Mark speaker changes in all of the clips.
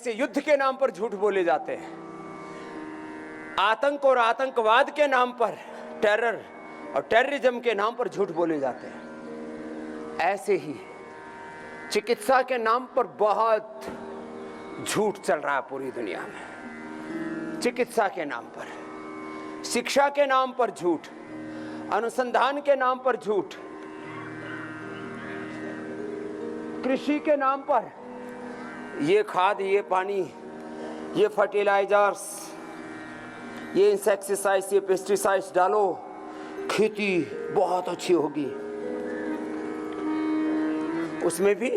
Speaker 1: कैसे युद्ध के नाम पर झूठ बोले जाते हैं, आतंक और आतंकवाद के नाम पर, टेरर और टेररिज्म के नाम पर झूठ बोले जाते हैं, ऐसे ही चिकित्सा के नाम पर बहुत झूठ चल रहा है पूरी दुनिया में। चिकित्सा के नाम पर, शिक्षा के नाम पर झूठ, अनुसंधान के नाम पर झूठ, कृषि के नाम पर ये खाद, ये पानी, ये फर्टिलाइजर्स, ये इंसेक्टिसाइड्स, ये पेस्टिसाइड्स डालो, खेती बहुत अच्छी होगी। उसमें भी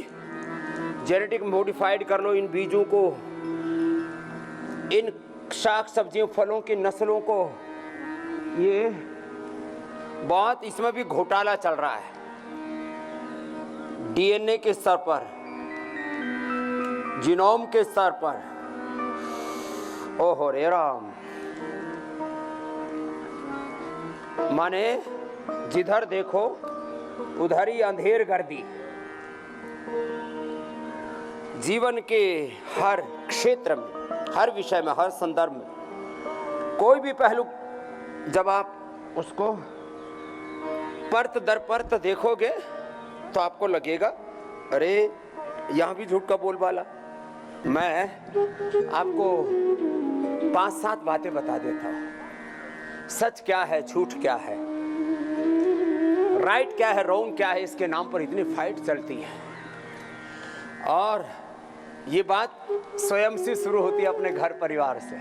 Speaker 1: जेनेटिक मॉडिफाइड कर लो इन बीजों को, इन शाक सब्जियों फलों की नस्लों को। ये बहुत, इसमें भी घोटाला चल रहा है डीएनए के स्तर पर, जीनोम के स्तर पर। ओहो रे राम, माने जिधर देखो उधर ही अंधेर गर्दी। जीवन के हर क्षेत्र में, हर विषय में, हर संदर्भ में, कोई भी पहलू जब आप उसको परत दर परत देखोगे तो आपको लगेगा अरे यहाँ भी झूठ का बोलबाला। मैं आपको 5-7 बातें बता देता हूँ। सच क्या है, झूठ क्या है, राइट क्या है, रॉन्ग क्या है, इसके नाम पर इतनी फाइट चलती है। और ये बात स्वयं से शुरू होती है, अपने घर परिवार से।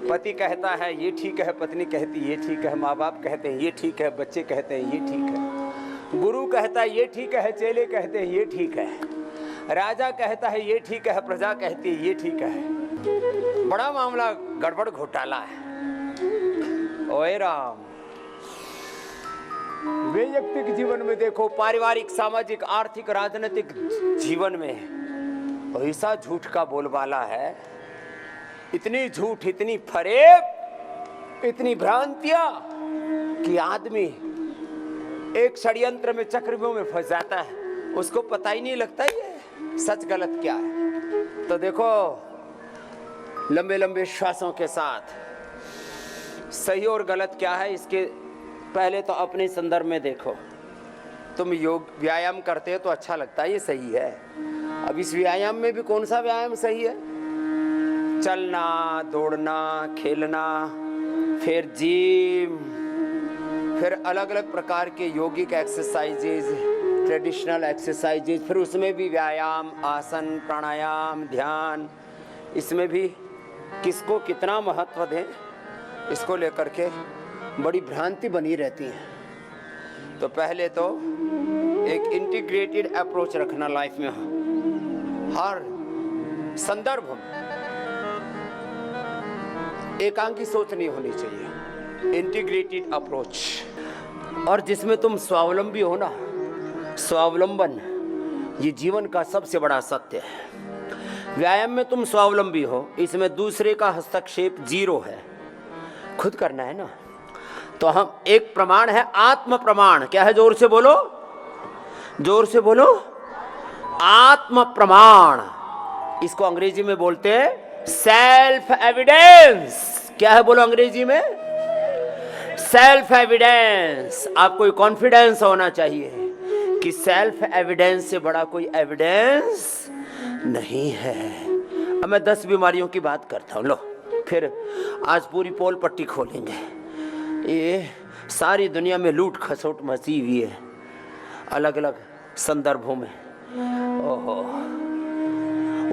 Speaker 1: पति कहता है ये ठीक है, पत्नी कहती ये ठीक है, माँ बाप कहते हैं ये ठीक है, बच्चे कहते हैं ये ठीक है, गुरु कहता है ये ठीक है, चेले कहते हैं ये ठीक है, राजा कहता है ये ठीक है, प्रजा कहती है ये ठीक है। बड़ा मामला गड़बड़ घोटाला है। ओए राम, वैयक्तिक जीवन में देखो, पारिवारिक, सामाजिक, आर्थिक, राजनीतिक जीवन में ऐसा झूठ का बोलबाला है, इतनी झूठ, इतनी फरेब, इतनी भ्रांतियां कि आदमी एक षड्यंत्र में, चक्रव्यूह में फंस जाता है, उसको पता ही नहीं लगता ये सच गलत क्या है। तो देखो, लंबे लंबे श्वासों के साथ सही और गलत क्या है, इसके पहले तो अपने संदर्भ में देखो। तुम योग व्यायाम करते हो तो अच्छा लगता है, ये सही है। अब इस व्यायाम में भी कौन सा व्यायाम सही है? चलना, दौड़ना, खेलना, फिर जिम, फिर अलग अलग प्रकार के योगिक एक्सरसाइजेज, ट्रेडिशनल एक्सरसाइजेज, फिर उसमें भी व्यायाम, आसन, प्राणायाम, ध्यान, इसमें भी किसको कितना महत्व दें, इसको लेकर के बड़ी भ्रांति बनी रहती है। तो पहले तो एक इंटीग्रेटेड अप्रोच रखना लाइफ में, हर संदर्भ में एकांकी सोच नहीं होनी चाहिए, इंटीग्रेटेड अप्रोच, और जिसमें तुम स्वावलंबी हो ना। स्वावलंबन ये जीवन का सबसे बड़ा सत्य है। व्यायाम में तुम स्वावलंबी हो, इसमें दूसरे का हस्तक्षेप जीरो है, खुद करना है ना। तो हम एक प्रमाण है आत्म प्रमाण। क्या है? जोर से बोलो, जोर से बोलो, आत्म प्रमाण। इसको अंग्रेजी में बोलते हैं सेल्फ एविडेंस। क्या है बोलो अंग्रेजी में? Self evidence. आपको कॉन्फिडेंस होना चाहिए कि सेल्फ एविडेंस से बड़ा कोई एविडेंस नहीं है। अब मैं 10 बीमारियों की बात करता हूँ। लो, फिर आज पूरी पोल पट्टी खोलेंगे। ये सारी दुनिया में लूट खसोट मची हुई है, अलग अलग संदर्भों में। ओहो,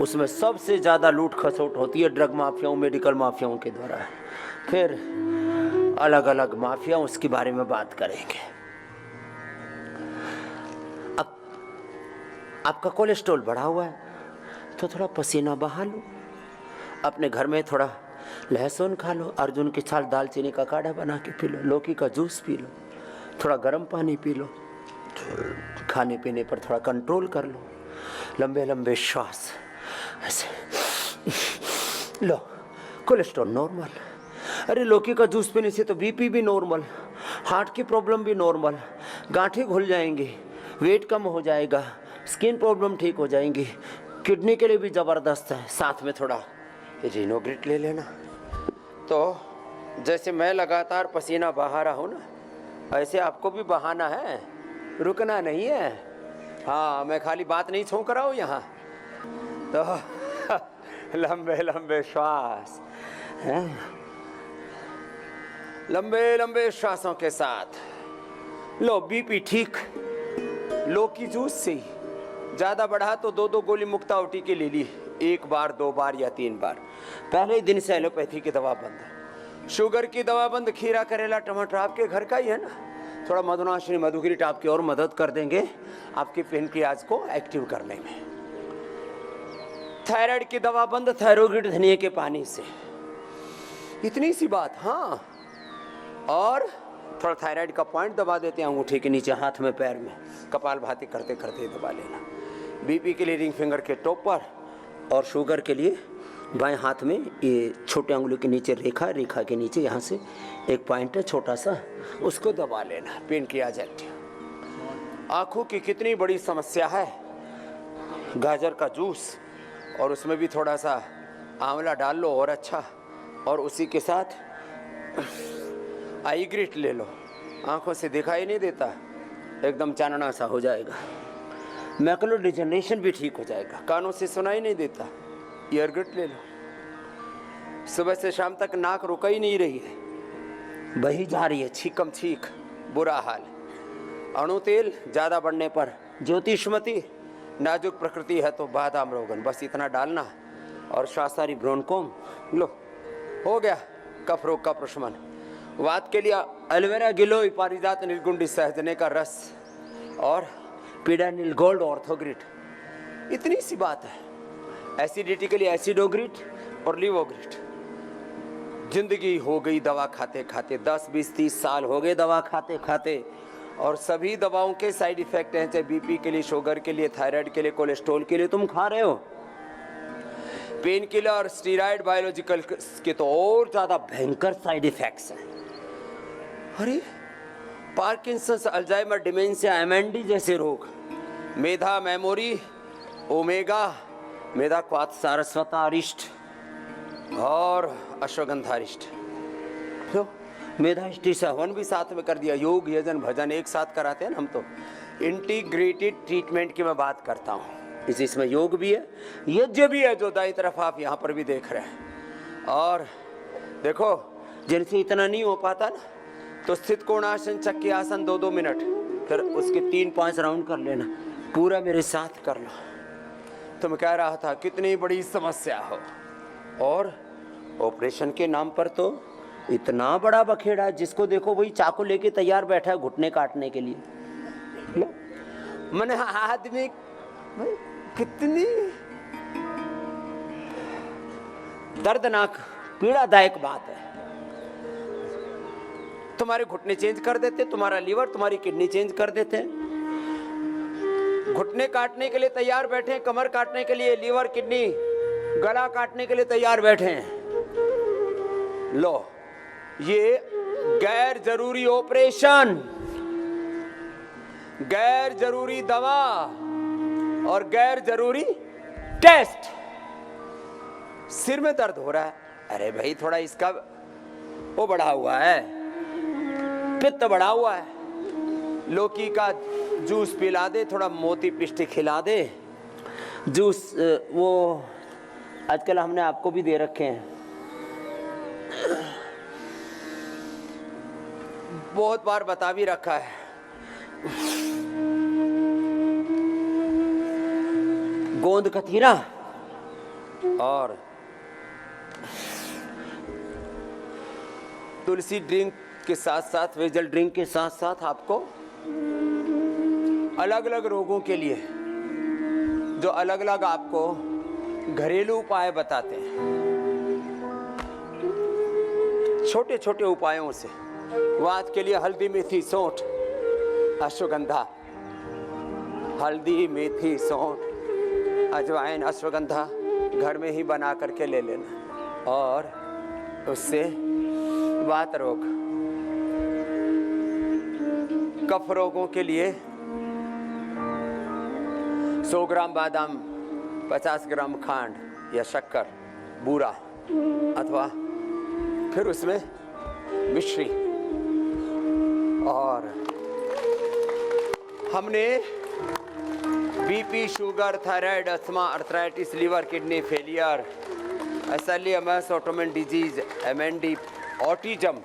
Speaker 1: उसमें सबसे ज़्यादा लूट खसोट होती है ड्रग माफियाओं, मेडिकल माफियाओं के द्वारा। फिर अलग अलग माफिया, उसके बारे में बात करेंगे। अब आपका कोलेस्ट्रॉल बढ़ा हुआ है तो थोड़ा पसीना बहा लो, अपने घर में थोड़ा लहसुन खा लो, अर्जुन की छाल दालचीनी का काढ़ा बना के पी लो, लौकी का जूस पी लो, थोड़ा गर्म पानी पी लो, खाने पीने पर थोड़ा कंट्रोल कर लो, लंबे लंबे श्वास ऐसे लो, कोलेस्ट्रॉल नॉर्मल। अरे लौकी का जूस पीने से तो बीपी भी नॉर्मल, हार्ट की प्रॉब्लम भी नॉर्मल, गांठें घुल जाएंगी, वेट कम हो जाएगा, स्किन प्रॉब्लम ठीक हो जाएंगी, किडनी के लिए भी जबरदस्त है। साथ में थोड़ा रिनोग्रिट ले लेना। तो जैसे मैं लगातार पसीना बहा रहा हूँ ना, ऐसे आपको भी बहाना है, रुकना नहीं है। हाँ, मैं खाली बात नहीं छोंक रहा हूँ यहाँ। तो लंबे लंबे श्वास, लंबे लंबे श्वासों के साथ लो। बीपी ठीक, लो की जूस से ही ज्यादा बढ़ा तो 2-2 गोली मुक्तावटी की ले ली, 1 बार 2 बार या 3 बार। पहले ही दिन से एलोपैथी की दवा बंद, शुगर की दवा बंद। खीरा करेला टमाटर आपके घर का ही है ना। थोड़ा मधुनाशिनी मधुगिरीट आपकी और मदद कर देंगे आपके पेनक्रियाज को एक्टिव करने में। थायराइड की दवा बंद, थायरोगिड धनिए के पानी से। इतनी सी बात। हाँ, और थोड़ा थायराइड का पॉइंट दबा देते हैं अंगूठे के नीचे, हाथ में, पैर में, कपालभाति करते करते दबा लेना। बीपी के लिए रिंग फिंगर के टॉप पर, और शुगर के लिए बाएं हाथ में ये छोटे अंगुली के नीचे रेखा के नीचे यहाँ से एक पॉइंट है छोटा सा, उसको दबा लेना। Pancreas active. आंखों की कितनी बड़ी समस्या है, गाजर का जूस और उसमें भी थोड़ा सा आंवला डाल लो और अच्छा, और उसी के साथ आई ग्रिट ले लो। आंखों से दिखाई नहीं देता, एकदम चानना सा हो जाएगा। मैकुलर डिजनरेशन भी ठीक हो जाएगा। कानों से सुनाई नहीं देता, ईयर ग्रिट ले लो। सुबह से शाम तक नाक रुक ही नहीं रही है, बही जा रही है, छीकम छीक, बुरा हाल। अणु तेल ज़्यादा बढ़ने पर ज्योतिषमती, नाजुक प्रकृति है तो बादाम रोगन, बस इतना डालना। और श्वासारी ब्रोनकोम लो, हो गया कफ रोग का प्रशमन। वात के लिए एलोवेरा गिलोय, पारिजात निर्गुंडी सहजने का रस और पीडानिल गोल्ड ऑर्थोग्रिट। इतनी सी बात है। एसिडिटी के लिए एसिडोग्रिट और लिवोग्रिट। जिंदगी हो गई दवा खाते खाते, 10, 20, 30 साल हो गए दवा खाते खाते, और सभी दवाओं के साइड इफेक्ट हैं, चाहे बीपी के लिए, शुगर के लिए, थायराइड के लिए, कोलेस्ट्रॉल के लिए तुम खा रहे हो। पेन किलर, स्टीरॉयड, बायोलॉजिकल के तो और ज्यादा भयंकर साइड इफेक्ट्स हैं। अरे पार्किंसंस, अल्जाइमर, डिमेंशिया, एमएनडी जैसे रोग, मेधा, मेमोरी, ओमेगा, मेधा क्वाथ, सारस्वता अरिष्ट और अश्वगंधारिष्ट। मेधाष्टि सहवन भी साथ में कर दिया। योग, यजन, भजन एक साथ कराते हैं ना हम तो। इंटीग्रेटेड ट्रीटमेंट की मैं बात करता हूँ। इसमें योग भी है, यज्ञ भी है, जो दाई तरफ आप यहाँ पर भी देख रहे हैं। और देखो, जिनसे इतना नहीं हो पाता ना, तो स्थित कोणासन, चक्की आसन 2-2 मिनट, फिर उसके 3-5 राउंड कर लेना। पूरा मेरे साथ कर लो। तो मैं कह रहा था कितनी बड़ी समस्या हो, और ऑपरेशन के नाम पर तो इतना बड़ा बखेड़ा, जिसको देखो वही चाकू लेके तैयार बैठा है घुटने काटने के लिए। मैंने आदमी कितनी दर्दनाक पीड़ादायक बात है। तुम्हारे घुटने चेंज कर देते, तुम्हारा लीवर, तुम्हारी किडनी चेंज कर देते हैं। घुटने काटने के लिए तैयार बैठे हैं, कमर काटने के लिए, लीवर, किडनी, गला काटने के लिए तैयार बैठे हैं। लो, ये गैर जरूरी ऑपरेशन, गैर जरूरी दवा और गैर जरूरी टेस्ट। सिर में दर्द हो रहा है, अरे भाई थोड़ा इसका वो बढ़ा हुआ है, पित्त बढ़ा हुआ है, लौकी का जूस पिला दे, थोड़ा मोती पिष्टी खिला दे। जूस वो आजकल हमने आपको भी दे रखे हैं, बहुत बार बता भी रखा है। गोंद कतीरा और तुलसी ड्रिंक के साथ साथ, वेजल ड्रिंक के साथ साथ आपको अलग अलग रोगों के लिए जो अलग अलग आपको घरेलू उपाय बताते हैं, छोटे छोटे उपायों से। वात के लिए हल्दी, मेथी, सौंठ, अश्वगंधा, हल्दी, मेथी, सौंठ, अजवाइन, अश्वगंधा घर में ही बना करके ले लेना, और उससे वात रोग, कफ रोगों के लिए 100 ग्राम बादाम 50 ग्राम खांड या शक्कर बूरा, अथवा फिर उसमें मिश्री, और हमने BP, sugar, thyroid, asthma, arthritis, liver, kidney failure, SLEMS, autoimmune disease, MND, autism,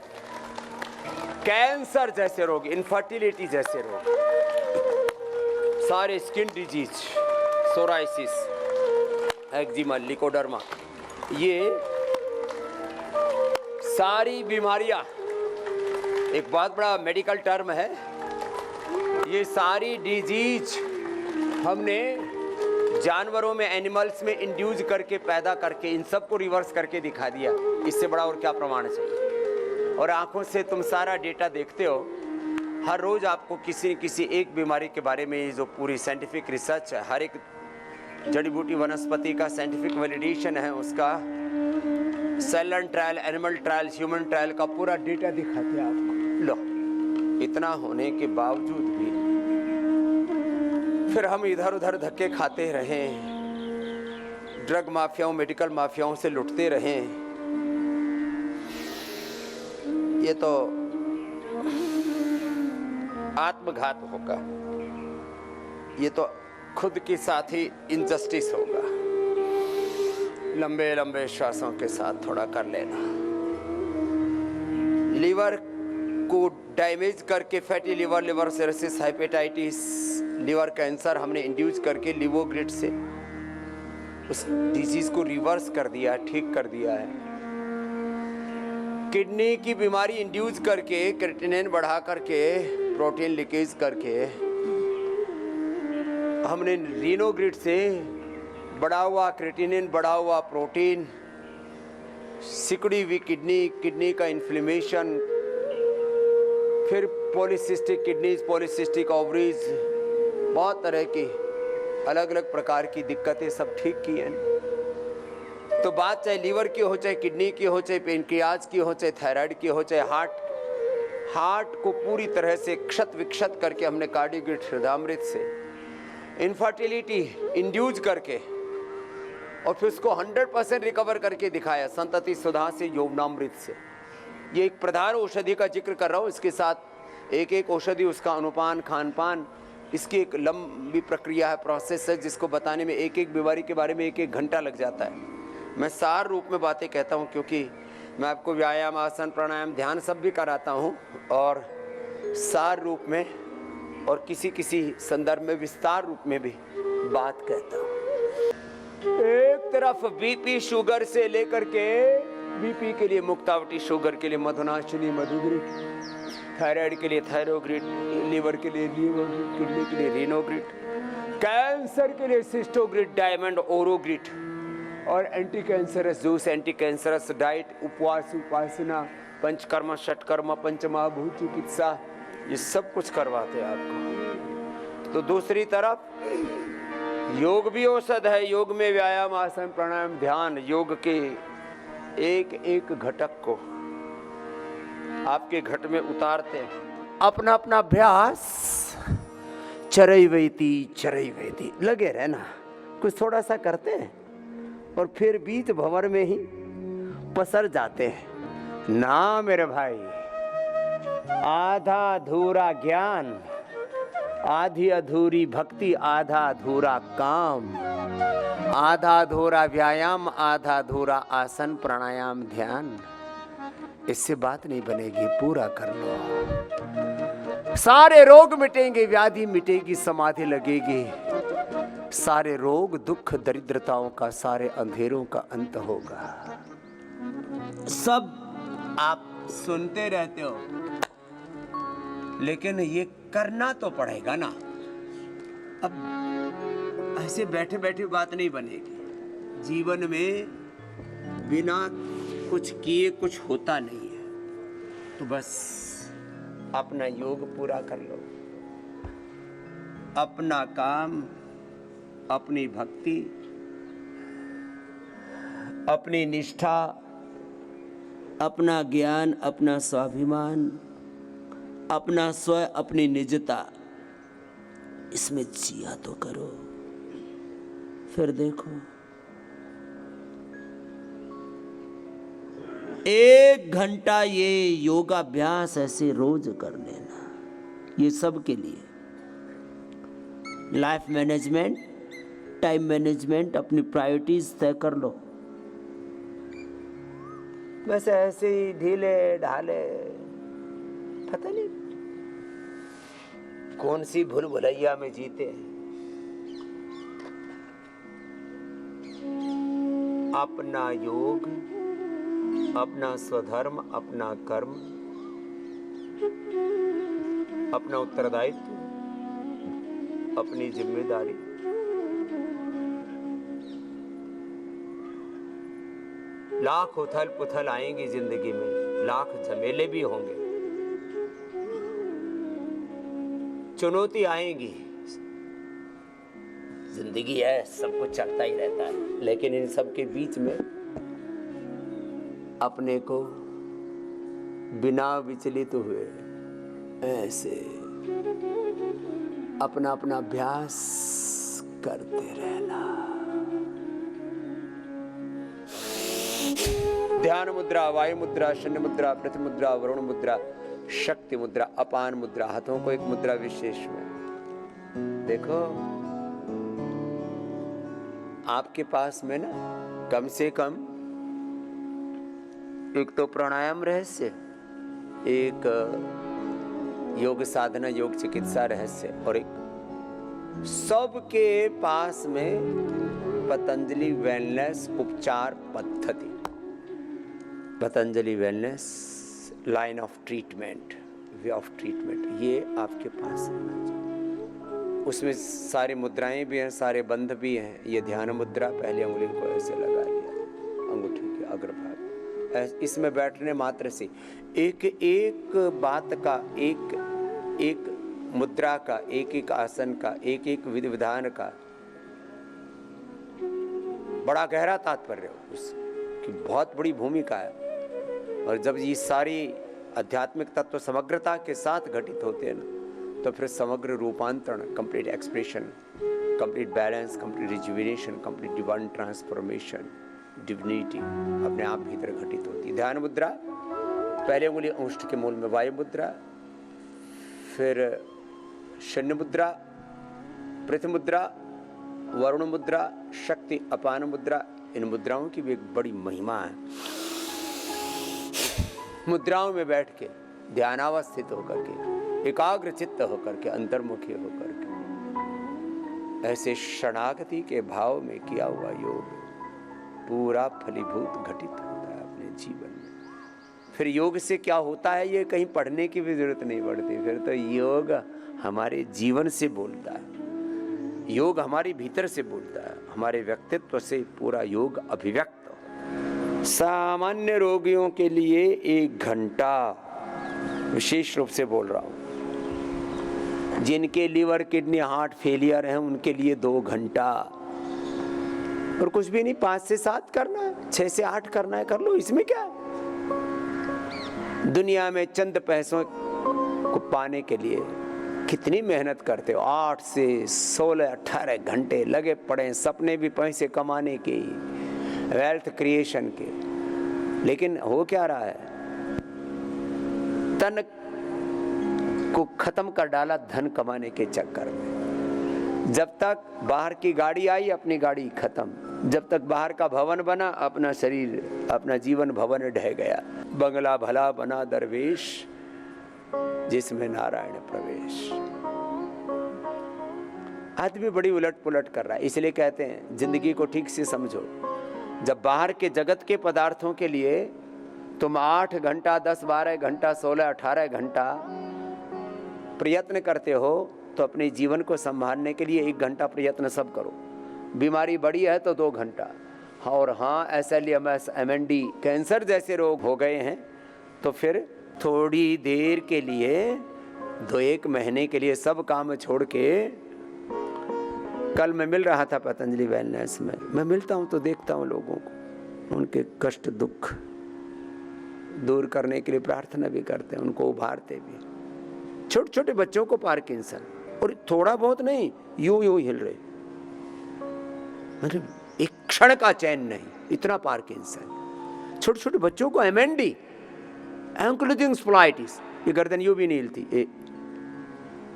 Speaker 1: cancer जैसे रोग, इनफर्टिलिटी जैसे रोग, सारे skin disease, psoriasis, eczema, leucoderma, ये सारी बीमारियां, एक बहुत बड़ा मेडिकल टर्म है, ये सारी डिजीज हमने जानवरों में, एनिमल्स में इंड्यूस करके, पैदा करके, इन सबको रिवर्स करके दिखा दिया। इससे बड़ा और क्या प्रमाण चाहिए? और आंखों से तुम सारा डेटा देखते हो, हर रोज आपको किसी न किसी एक बीमारी के बारे में, जो पूरी साइंटिफिक रिसर्च है, हर एक जड़ी बूटी वनस्पति का साइंटिफिक वैलिडेशन है, उसका cell and trial, animal trial, human trial का पूरा डेटा दिखाते हैं आपको। लो, इतना होने के बावजूद भी फिर हम इधर उधर धक्के खाते रहे, ड्रग माफियाओं, मेडिकल माफियाओं से लुटते रहे। ये तो आत्मघात होगा, ये तो खुद के साथ ही इनजस्टिस होगा। लंबे लंबे श्वासों के साथ थोड़ा कर लेना। लीवर को डैमेज करके fatty liver, liver cirrhosis, hepatitis, liver cancer हमने इंड्यूस करके लिवोग्रिड से उस डिजीज को रिवर्स कर दिया, ठीक कर दिया है। किडनी की बीमारी इंड्यूस करके, क्रिएटिनिन बढ़ा करके, प्रोटीन लीकेज करके हमने रीनोग्रिड से बढ़ा हुआ क्रिएटिनिन, बढ़ा हुआ प्रोटीन, सिकुड़ी हुई किडनी, किडनी का इन्फ्लेमेशन, फिर पॉलीसिस्टिक किडनीज, पॉलीसिस्टिक ओवरीज, बहुत तरह की अलग अलग प्रकार की दिक्कतें सब ठीक की हैं। तो बात चाहे लीवर की हो, चाहे किडनी की हो, चाहे पेनक्रियाज की हो, चाहे थायराइड की हो, चाहे हार्ट को पूरी तरह से क्षत विक्षत करके हमने कार्डियोग्रिड, हृदयामृत से इनफर्टिलिटी इंड्यूस करके और फिर उसको 100% रिकवर करके दिखाया संतति सुधा से, यौवनामृत से। ये एक प्रधान औषधि का जिक्र कर रहा हूँ, इसके साथ एक एक औषधि, उसका अनुपान, खान पान, इसकी एक लंबी प्रक्रिया है, प्रोसेस है, जिसको बताने में एक एक बीमारी के बारे में एक एक घंटा लग जाता है। मैं सार रूप में बातें कहता हूँ, क्योंकि मैं आपको व्यायाम, आसन, प्राणायाम, ध्यान सब भी कराता हूँ, और सार रूप में और किसी किसी संदर्भ में विस्तार रूप में भी बात कहता हूँ। एक तरफ बीपी, शुगर से लेकर के, बीपी के लिए मुक्तावटी, शुगर के लिए मधुनाशिनी, मधुग्रिड, थायराइड के लिए थायरोग्रिड, लीवर के लिए लीवोग्रिड, किडनी के लिए रीनोग्रिड, कैंसर के लिए सिस्टोग्रिड, डायमंड, ओरोग्रिड, और anti cancerous juice, anti cancerous diet, उपवास, उपासना, पंचकर्म, षटकर्म, पंचमहाभूत चिकित्सा, ये सब कुछ करवाते हैं आपको। तो दूसरी तरफ योग भी औषध है। योग में व्यायाम, आसन, प्राणायाम, ध्यान, योग के एक एक घटक को आपके घट में उतारते हैं। अपना अपना अभ्यास चरैवेति चरैवेति लगे रहना, कुछ थोड़ा सा करते हैं और फिर बीच भंवर में ही पसर जाते हैं। ना मेरे भाई, आधा अधूरा ज्ञान, आधी अधूरी भक्ति, आधा अधूरा काम, आधा अधूरा व्यायाम, आधा अधूरा आसन, प्राणायाम, ध्यान, इससे बात नहीं बनेगी। पूरा कर लो, सारे रोग मिटेंगे, व्याधि मिटेगी, समाधि लगेगी, सारे रोग, दुख, दरिद्रताओं का, सारे अंधेरों का अंत होगा। सब आप सुनते रहते हो, लेकिन ये करना तो पड़ेगा ना। अब ऐसे बैठे बैठे बात नहीं बनेगी। जीवन में बिना कुछ किए कुछ होता नहीं है। तो बस अपना योग पूरा कर लो, अपना काम, अपनी भक्ति, अपनी निष्ठा, अपना ज्ञान, अपना स्वाभिमान, अपना स्व, अपनी निजता, इसमें जिया तो करो। फिर देखो 1 घंटा ये योगाभ्यास ऐसे रोज कर लेना, ये सब के लिए लाइफ मैनेजमेंट, टाइम मैनेजमेंट, अपनी प्रायोरिटीज तय कर लो। बस ऐसे ही ढीले ढाले पता नहीं कौन सी भूल भुलैया में जीते हैं। अपना योग, अपना स्वधर्म, अपना कर्म, अपना उत्तरदायित्व, अपनी जिम्मेदारी, लाख उथल पुथल आएंगी जिंदगी में, लाख झमेले भी होंगे, चुनौती आएंगी, जिंदगी है, सब कुछ चलता ही रहता है। लेकिन इन सब के बीच में अपने को बिना विचलित हुए ऐसे अपना अपना अभ्यास करते रहना। ध्यान मुद्रा, वायु मुद्रा, शून्य मुद्रा, पृथ्वी मुद्रा, वरुण मुद्रा, शक्ति मुद्रा, अपान मुद्रा। हाथों को एक मुद्रा विशेष में देखो, आपके पास में ना कम से कम एक तो प्राणायाम रहस्य, एक योग साधना, योग चिकित्सा रहस्य, और एक सबके पास में पतंजलि वेलनेस उपचार पद्धति, Patanjali wellness line of treatment, way of treatment, ये आपके पास है। उसमें सारी मुद्राएं भी हैं, सारे बंध भी हैं। ये ध्यान मुद्रा, पहली उंगली को ऐसे लगा लिया, अंगूठी के अग्रभाग, इसमें बैठने मात्र से एक एक बात का, एक एक मुद्रा का, एक एक आसन का, एक एक विधि विधान का बड़ा गहरा तात्पर्य है, उसकी बहुत बड़ी भूमिका है। और जब ये सारी आध्यात्मिक तत्व समग्रता के साथ घटित होते हैं ना, तो फिर समग्र रूपांतरण, complete expression, complete balance, complete rejuvenation, complete divine transformation, divinity अपने आप भीतर घटित होती है। ध्यान मुद्रा, पहले उंगली अंगुष्ठ के मूल में वायु मुद्रा, फिर शून्य मुद्रा, पृथ्वी मुद्रा, वरुण मुद्रा, शक्ति, अपान मुद्रा। इन मुद्राओं की भी एक बड़ी महिमा है। मुद्राओं में बैठ के ध्यानावस्थित होकर के, एकाग्र चित्त होकर के, अंतर्मुखी होकर के, ऐसे शरणागति के भाव में किया हुआ योग पूरा फलीभूत घटित होता है अपने जीवन में। फिर योग से क्या होता है ये कहीं पढ़ने की भी जरूरत नहीं पड़ती, फिर तो योग हमारे जीवन से बोलता है, योग हमारे भीतर से बोलता है, हमारे व्यक्तित्व से पूरा योग अभिव्यक्त। सामान्य रोगियों के लिए 1 घंटा, विशेष रूप से बोल रहा हूं, जिनके लीवर, किडनी, हार्ट फेलियर हैं उनके लिए 2 घंटा, और कुछ भी नहीं, 5 से 7 करना है, 6 से 8 करना है, कर लो, इसमें क्या है। दुनिया में चंद पैसों को पाने के लिए कितनी मेहनत करते हो, 8 से 16-18 घंटे लगे पड़े हैं, सपने भी पैसे कमाने के, वेल्थ क्रिएशन के, लेकिन हो क्या रहा है, तन को खत्म कर डाला धन कमाने के चक्कर में। जब तक बाहर की गाड़ी आई, अपनी गाड़ी खत्म, जब तक बाहर का भवन बना, अपना शरीर, अपना जीवन भवन ढह गया। बंगला भला बना दरवेश, जिसमें नारायण प्रवेश। आदमी बड़ी उलट पुलट कर रहा है, इसलिए कहते हैं जिंदगी को ठीक से समझो। जब बाहर के जगत के पदार्थों के लिए तुम 8 घंटा, 10, 12 घंटा, 16, 18 घंटा प्रयत्न करते हो, तो अपने जीवन को संभालने के लिए 1 घंटा प्रयत्न सब करो। बीमारी बड़ी है तो 2 घंटा, और हाँ SLEMS, MND, कैंसर जैसे रोग हो गए हैं, तो फिर थोड़ी देर के लिए, 2-1 महीने के लिए सब काम छोड़ के। कल मैं मिल रहा था पतंजलि वेलनेस में, मैं मिलता हूँ तो देखता हूँ लोगों को, उनके कष्ट दुख दूर करने के लिए प्रार्थना भी करते हैं, उनको उभारते भी। छोटे छोटे बच्चों को पार्किंसन, और थोड़ा बहुत नहीं, यूं यूं हिल रहे, मतलब एक क्षण का चैन नहीं, इतना पार्किंसन। छोटे छोटे बच्चों को एमएनडी, एंक्लोजिंग स्प्लाइटिस, ये गर्दन यूं भी नहीं हिलती,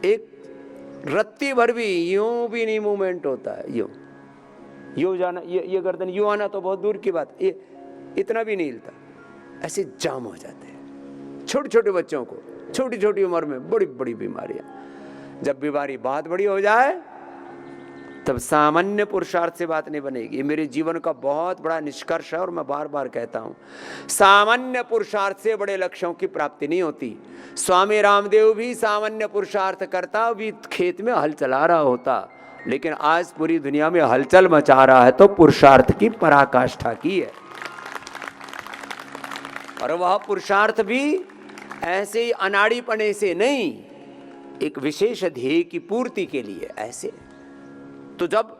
Speaker 1: एक रत्ती भर भी यूं भी नहीं मूवमेंट होता है, यूं जाना, ये गर्दन यूं आना तो बहुत दूर की बात, ये इतना भी नहीं हिलता, ऐसे जाम हो जाते हैं। छोटे छोटे बच्चों को छोटी छोटी उम्र में बड़ी बड़ी बीमारियां। जब बीमारी बहुत बड़ी हो जाए तब सामान्य पुरुषार्थ से बात नहीं बनेगी। ये मेरे जीवन का बहुत बड़ा निष्कर्ष है और मैं बार बार कहता हूं, सामान्य पुरुषार्थ से बड़े लक्ष्यों की प्राप्ति नहीं होती। स्वामी रामदेव भी सामान्य पुरुषार्थ करता भी खेत में हल चला रहा होता, लेकिन आज पूरी दुनिया में हलचल मचा रहा है तो पुरुषार्थ की पराकाष्ठा की है। और वह पुरुषार्थ भी ऐसे ही अनाड़ीपने से नहीं, एक विशेष ध्येय की पूर्ति के लिए। ऐसे तो जब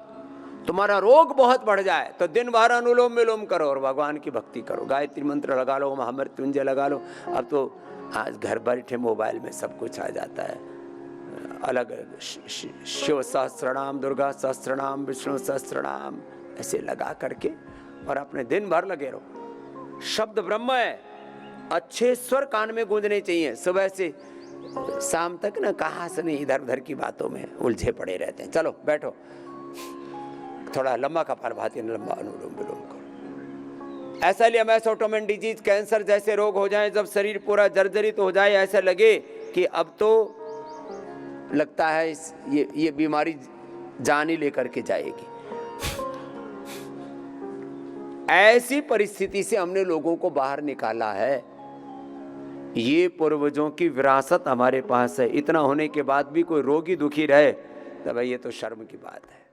Speaker 1: तुम्हारा रोग बहुत बढ़ जाए तो दिन भर अनुलोम विलोम करो और भगवान की भक्ति करो, गायत्री मंत्र लगा लो, महामृत्युंजय लगा लो। अब तो आज घर बैठे मोबाइल में सब कुछ आ जाता है, अलग शिव सहस्त्रनाम, दुर्गा सहस्त्रनाम, विष्णु सहस्त्रनाम ऐसे लगा करके और अपने दिन भर लगे रहो। शब्द ब्रह्म है, अच्छे स्वर कान में गूंजने चाहिए। सुबह से शाम तक ना कहाँ से नहीं इधर उधर की बातों में उलझे पड़े रहते हैं। चलो बैठो, थोड़ा लंबा कपालभाति, लंबा अनुलोम विलोम करो। ऐसा लियामेस ऑटोइम्यून डिजीज, कैंसर जैसे रोग हो जाए, जब शरीर पूरा जर्जरित हो जाए, ऐसा लगे कि अब तो लगता है ये बीमारी जान ही लेकर के जाएगी, ऐसी परिस्थिति से हमने लोगों को बाहर निकाला है। ये पूर्वजों की विरासत हमारे पास है। इतना होने के बाद भी कोई रोगी दुखी रहे तो भाई ये तो शर्म की बात है।